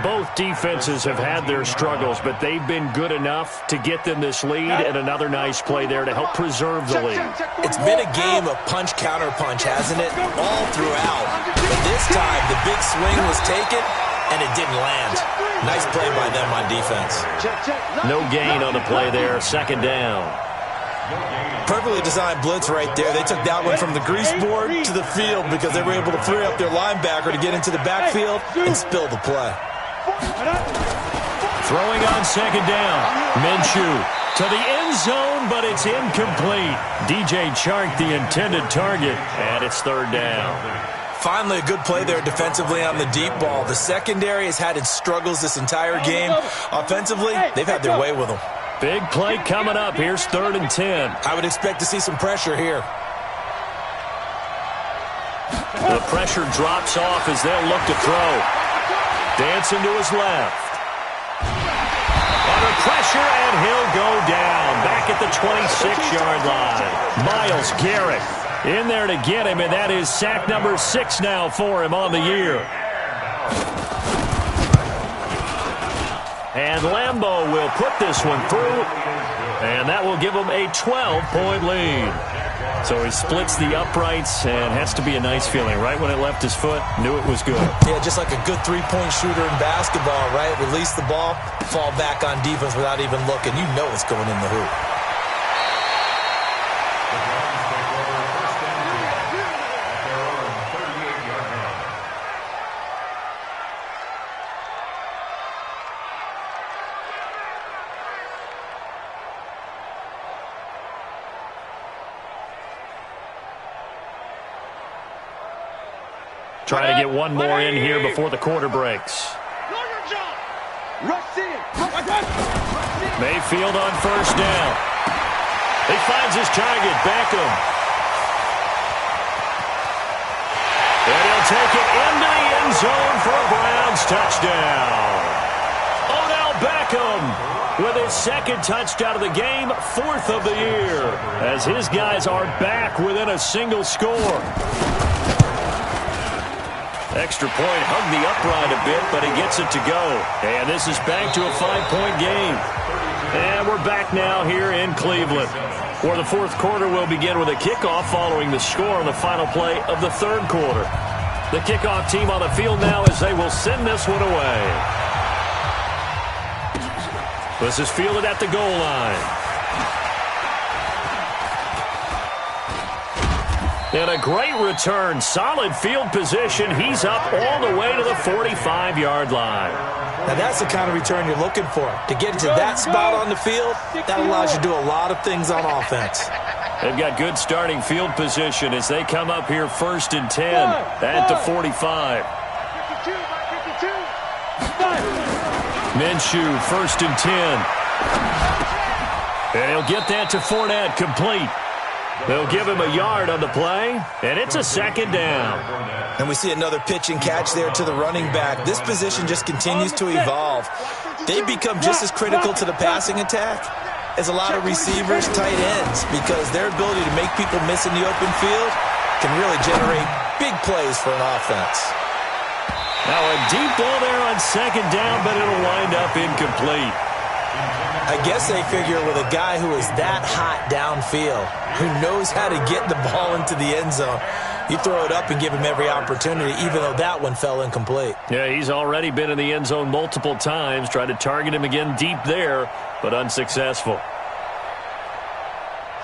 A: Both defenses have had their struggles, but they've been good enough to get them this lead, and another nice play there to help preserve the lead.
C: It's been a game of punch-counter-punch, hasn't it? All throughout. But this time, the big swing was taken, and it didn't land. Nice play by them on defense.
A: No gain on the play there. 2nd down.
C: Perfectly designed blitz right there. They took that one from the grease board to the field because they were able to free up their linebacker to get into the backfield and spill the play.
A: Throwing on 2nd down. Minshew to the end zone, but it's incomplete. DJ Chark, the intended target, and it's 3rd down.
C: Finally, a good play there defensively on the deep ball. The secondary has had its struggles this entire game. Offensively, they've had their way with them.
A: Big play coming up. Here's 3rd and 10.
C: I would expect to see some pressure here.
A: The pressure drops off as they'll look to throw. Dancing to his left. Under pressure, and he'll go down. Back at the 26-yard line. Myles Garrett in there to get him, and that is sack number 6 now for him on the year. And Lambeau will put this one through, and that will give him a 12-point lead. So he splits the uprights, and has to be a nice feeling. Right when it left his foot, knew it was good.
C: Yeah, just like a good three-point shooter in basketball, right? Release the ball, fall back on defense without even looking. You know it's going in the hoop.
A: Trying to get one more in here before the quarter breaks.
B: Rush in.
A: Mayfield on first down. He finds his target, Beckham. And he'll take it into the end zone for a Browns touchdown. Odell Beckham with his second touchdown of the game, 4th of the year, as his guys are back within a single score. Extra point hugged the upright a bit, but he gets it to go. And this is back to a 5-point game. And we're back now here in Cleveland, where the fourth quarter will begin with a kickoff following the score on the final play of the third quarter. The kickoff team on the field now as they will send this one away. This is fielded at the goal line. And a great return. Solid field position. He's up all the way to the 45-yard line.
C: Now, that's the kind of return you're looking for. To get to that spot on the field, that allows you to do a lot of things on offense.
A: They've got good starting field position as they come up here 1st and 10 at the 45.
B: 52.
A: Minshew, 1st and 10. And he'll get that to Fournette, complete. They'll give him a yard on the play, and it's a 2nd down.
C: And we see another pitch and catch there to the running back. This position just continues to evolve. They become just as critical to the passing attack as a lot of receivers, tight ends, because their ability to make people miss in the open field can really generate big plays for an offense.
A: Now a deep ball there on 2nd down, but it'll wind up incomplete.
C: I guess they figure with a guy who is that hot downfield, who knows how to get the ball into the end zone, you throw it up and give him every opportunity, even though that one fell incomplete.
A: Yeah, he's already been in the end zone multiple times, tried to target him again deep there, but unsuccessful.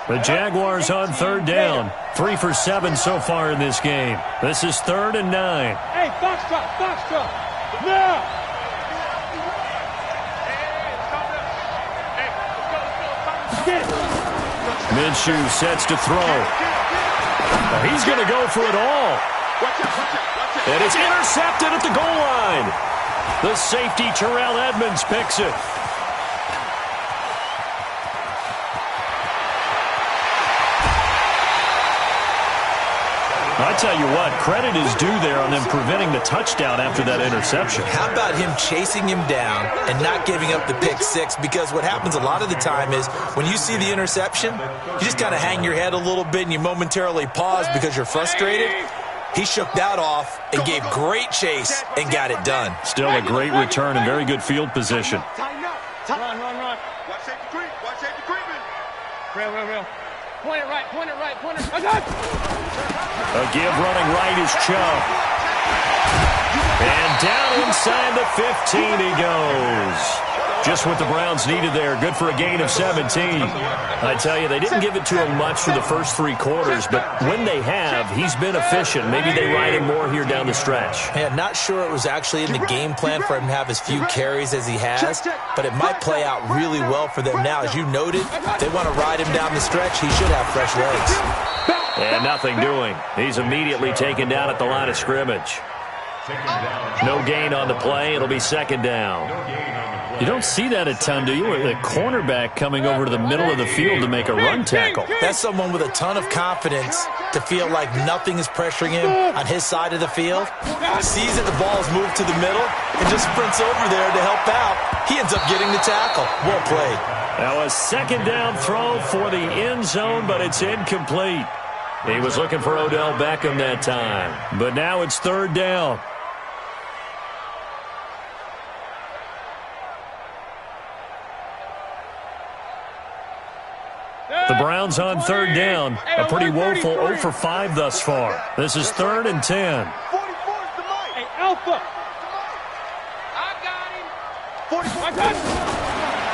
A: The Jaguars on 3rd down, 3 for 7 so far in this game. This is 3rd and 9.
E: Hey, Foxtrot, now!
A: Minshew sets to throw. He's going to go for it all. And it's intercepted at the goal line. The safety, Terrell Edmonds, picks it. I tell you what, credit is due there on them preventing the touchdown after that interception.
C: How about him chasing him down and not giving up the pick six? Because what happens a lot of the time is when you see the interception, you just kind of hang your head a little bit and you momentarily pause because you're frustrated. He shook that off and gave great chase and got it done.
A: Still a great return and very good field position.
E: Run.
B: Watch safety creep. Watch safety creeping.
E: Real. Point it right. I got it.
A: A give running right is Chubb. And down inside the 15 he goes. Just what the Browns needed there. Good for a gain of 17. I tell you, they didn't give it to him much for the first 3 quarters, but when they have, he's been efficient. Maybe they ride him more here down the stretch.
C: Yeah, not sure it was actually in the game plan for him to have as few carries as he has, but it might play out really well for them now. As you noted, they want to ride him down the stretch. He should have fresh legs.
A: And nothing doing. He's immediately taken down at the line of scrimmage. No gain on the play. It'll be 2nd down. You don't see that a ton, do you? The cornerback coming over to the middle of the field to make a run tackle.
C: That's someone with a ton of confidence to feel like nothing is pressuring him on his side of the field. Sees that the ball is moved to the middle and just sprints over there to help out. He ends up getting the tackle. Well played.
A: Now a 2nd down throw for the end zone, but it's incomplete. He was looking for Odell Beckham that time. But now it's 3rd down. The Browns on 3rd down. A pretty woeful 0 for 5 thus far. This is 3rd and 10.
B: 44's the mic.
E: Hey, Alpha.
B: I got him. 44.
E: I got it.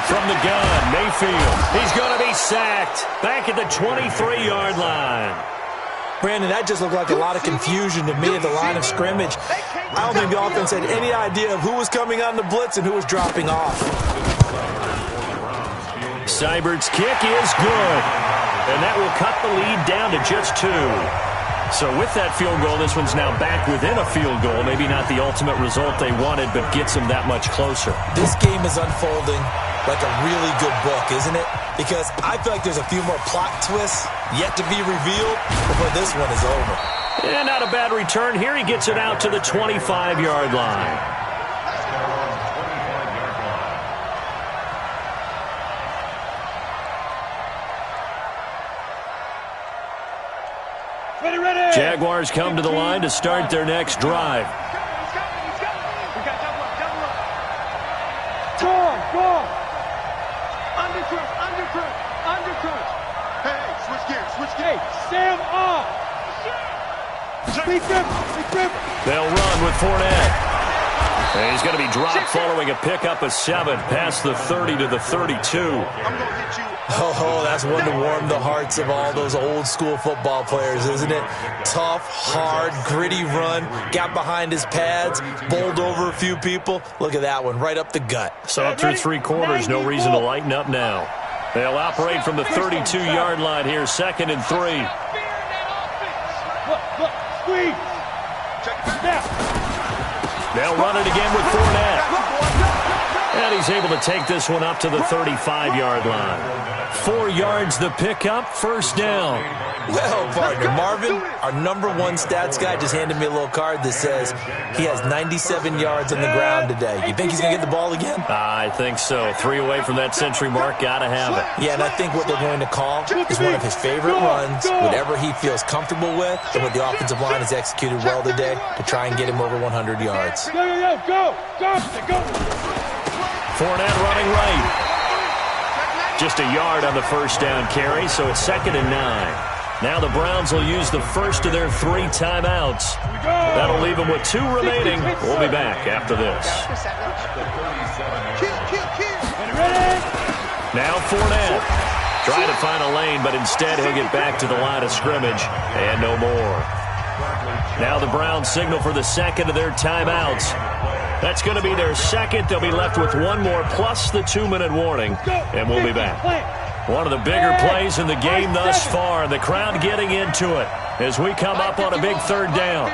A: From the gun, Mayfield. He's going to be sacked. Back at the 23-yard line.
C: Brandon, that just looked like a lot of confusion to me at the line of scrimmage. I don't think the offense had any idea of who was coming on the blitz and who was dropping off.
A: Seibert's kick is good. And that will cut the lead down to just 2. So with that field goal, this one's now back within a field goal. Maybe not the ultimate result they wanted, but gets them that much closer.
C: This game is unfolding like a really good book, isn't it? Because I feel like there's a few more plot twists yet to be revealed before this one is over.
A: And not a bad return here. He gets it out to the 25-yard line.
E: Ready.
A: Jaguars come to the line to start their next drive.
E: Go.
B: Undercut. Hey, switch gears.
E: Hey, Sam off. Big grip.
A: They'll run with Fournette. And he's going to be dropped following a pickup of 7 past the 30 to the 32.
B: I'm going to hit you.
C: Oh, that's one to warm the hearts of all those old school football players, isn't it? Tough, hard, gritty run, got behind his pads, bowled over a few people. Look at that one, right up the gut.
A: So up through 3 quarters, no reason to lighten up now. They'll operate from the 32-yard line here, 2nd and 3.
E: Look, squeeze. Snap.
A: They'll run it again with Fournette. And he's able to take this one up to the 35-yard line. 4 yards the pickup, first down.
C: Well, partner, Marvin, our #1 stats guy, just handed me a little card that says he has 97 yards on the ground today. You think he's going to get the ball again?
A: I think so. 3 away from that century mark. Got to have it.
C: Yeah, and I think what they're going to call is one of his favorite runs, whatever he feels comfortable with, and what the offensive line has executed well today to try and get him over 100 yards.
E: Go.
A: Fournette running right. Just a yard on the first down carry, so it's 2nd and 9. Now the Browns will use the first of their 3 timeouts. That'll leave them with 2 remaining. We'll be back after this. Now Fournette. Trying to find a lane, but instead he'll get back to the line of scrimmage, and no more. Now the Browns signal for the 2nd of their timeouts. That's going to be their 2nd. They'll be left with 1 more plus the 2-minute warning, and we'll be back. One of the bigger plays in the game thus far. The crowd getting into it as we come up on a big 3rd down.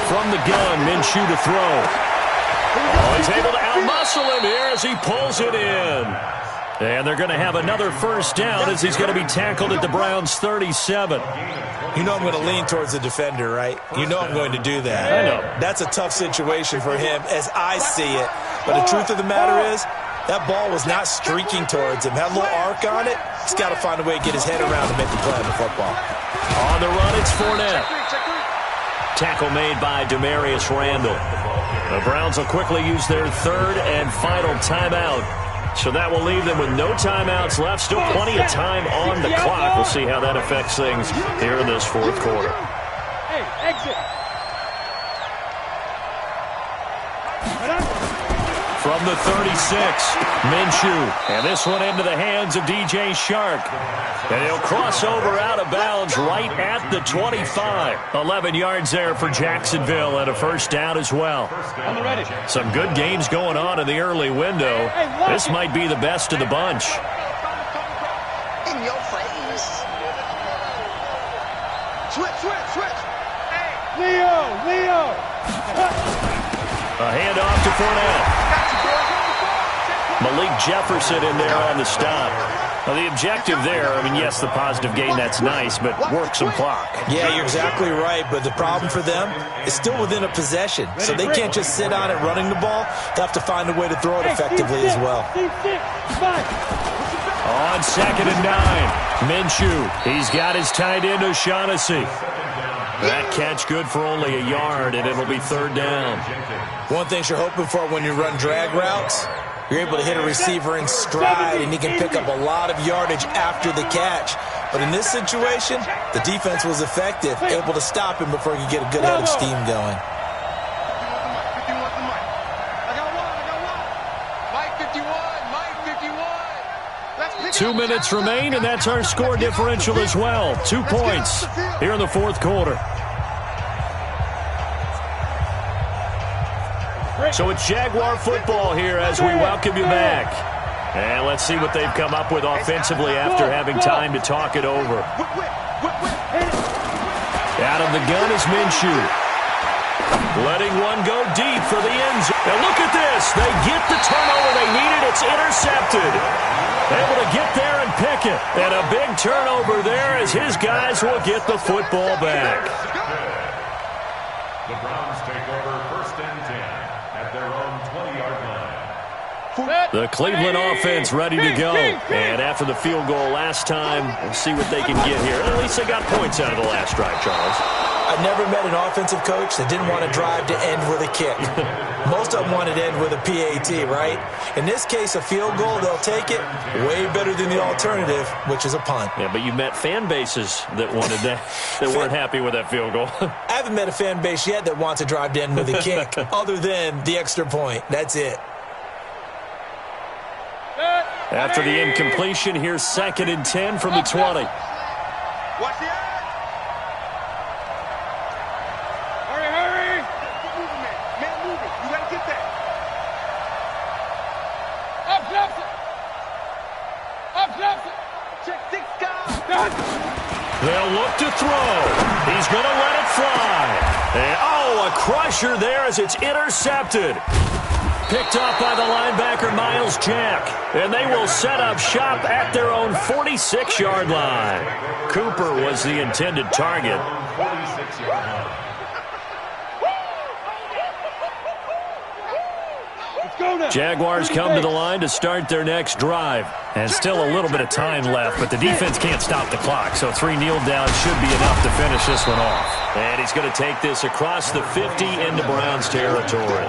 A: From the gun, Minshew to throw. Oh, he's able to outmuscle him here as he pulls it in. And they're going to have another first down as he's going to be tackled at the Browns' 37.
C: You know I'm going to lean towards the defender, right? You know I'm going to do that.
A: I know.
C: That's a tough situation for him as I see it. But the truth of the matter is, that ball was not streaking towards him. Had a little arc on it. He's got to find a way to get his head around to make the play on the football.
A: On the run, it's Fournette. Tackle made by Demarius Randall. The Browns will quickly use their 3rd and final timeout. So that will leave them with no timeouts left. Still plenty of time on the clock. We'll see how that affects things here in this 4th quarter.
E: Hey, exit.
A: From the 36, Minshew. And this one into the hands of DJ Shark. And he'll cross over out of bounds right at the 25. 11 yards there for Jacksonville and a first down as well.
E: On the ready.
A: Some good games going on in the early window. This might be the best of the bunch.
B: In your face. Switch. Hey.
E: Leo.
A: A handoff to Fournette. Malik Jefferson in there on the stop. Now, the objective there, I mean, yes, the positive gain, that's nice, but work some clock.
C: Yeah, you're exactly right, but the problem for them is still within a possession. So they can't just sit on it running the ball. They'll have to find a way to throw it effectively as well.
A: On 2nd and 9, Minshew. He's got his tight end, O'Shaughnessy. That catch good for only a yard, and it'll be 3rd down.
C: One thing you're hoping for when you run drag routes, you're able to hit a receiver in stride, and he can pick up a lot of yardage after the catch. But in this situation, the defense was effective, able to stop him before he could get a good head of steam going.
A: 2 minutes remain, and that's our score differential as well. 2 points here in the 4th quarter. So it's Jaguar football here as we welcome you back. And let's see what they've come up with offensively after having time to talk it over. Out of the gun is Minshew. Letting one go deep for the end zone. And look at this. They get the turnover they needed. It's intercepted. Able to get there and pick it. And a big turnover there as his guys will get the football back.
D: The Browns take over 1st and 10 at their own 20-yard line.
A: The Cleveland offense ready to go. And after the field goal last time, we'll see what they can get here. At least they got points out of the last drive, Charles.
C: I never met an offensive coach that didn't want to drive to end with a kick. Most of them wanted to end with a PAT, right? In this case, a field goal, they'll take it. Way better than the alternative, which is a punt.
A: Yeah, but you met fan bases that wanted that, that weren't happy with that field goal.
C: I haven't met a fan base yet that wants to drive to end with a kick, other than the extra point. That's it.
A: After the incompletion, here's 2nd and 10 from the 20.
B: Watch the eye.
E: Hurry!
B: Keep moving, man. Man, moving. You got to get that.
E: Up, Johnson!
B: Check 6 guys.
A: They'll look to throw. He's going to let it fly. And, a crusher there as it's intercepted. Picked off by the linebacker, Miles Jack. And they will set up shop at their own 46-yard line. Cooper was the intended target.
D: 46-yard line.
A: Jaguars come to the line to start their next drive. And still a little bit of time left, but the defense can't stop the clock. So 3 kneel downs should be enough to finish this one off. And he's going to take this across the 50 into Browns territory.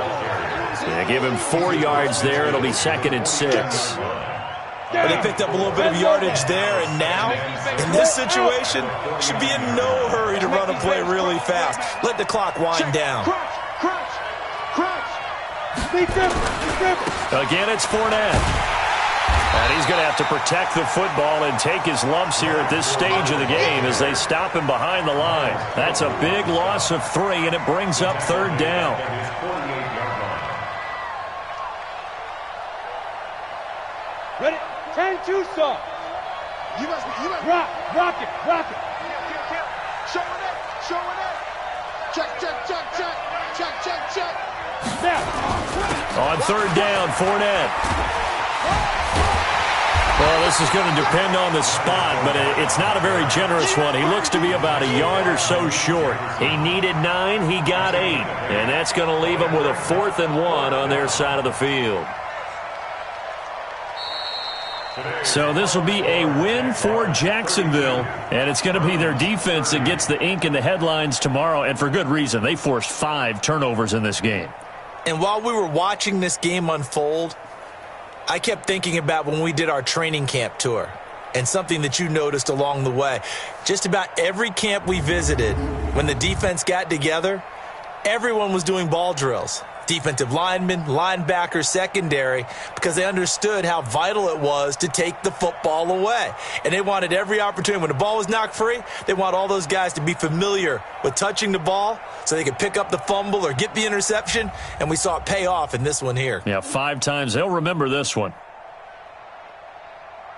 A: Yeah, give him 4 yards there. It'll be 2nd and 6.
C: Well, they picked up a little bit of yardage there, and now, in this situation, should be in no hurry to run a play really fast. Let the clock wind down.
B: Crunch.
A: Again, it's Fournette. And he's going to have to protect the football and take his lumps here at this stage of the game as they stop him behind the line. That's a big loss of 3, and it brings up 3rd down.
E: Ready? 10-2 song.
B: You must
E: Rock it.
B: Showing it. Check.
E: Now.
A: On 3rd down, Fournette. Well, this is going to depend on the spot, but it's not a very generous one. He looks to be about a yard or so short. He needed 9, he got 8. And that's going to leave him with a 4th and 1 on their side of the field. So this will be a win for Jacksonville, and it's going to be their defense that gets the ink in the headlines tomorrow, and for good reason. They forced 5 turnovers in this game.
C: And while we were watching this game unfold, I kept thinking about when we did our training camp tour and something that you noticed along the way. Just about every camp we visited, when the defense got together, everyone was doing ball drills. Defensive linemen, linebackers, secondary, because they understood how vital it was to take the football away. And they wanted every opportunity. When the ball was knocked free, they want all those guys to be familiar with touching the ball so they could pick up the fumble or get the interception. And we saw it pay off in this one here.
A: Yeah, 5 times. They'll remember this one.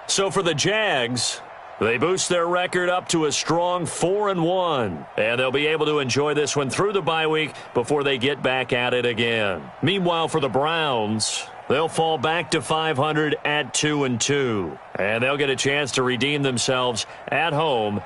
A: So for the Jags, they boost their record up to a strong 4-1, and they'll be able to enjoy this one through the bye week before they get back at it again. Meanwhile, for the Browns, they'll fall back to 500 at 2-2, and they'll get a chance to redeem themselves at home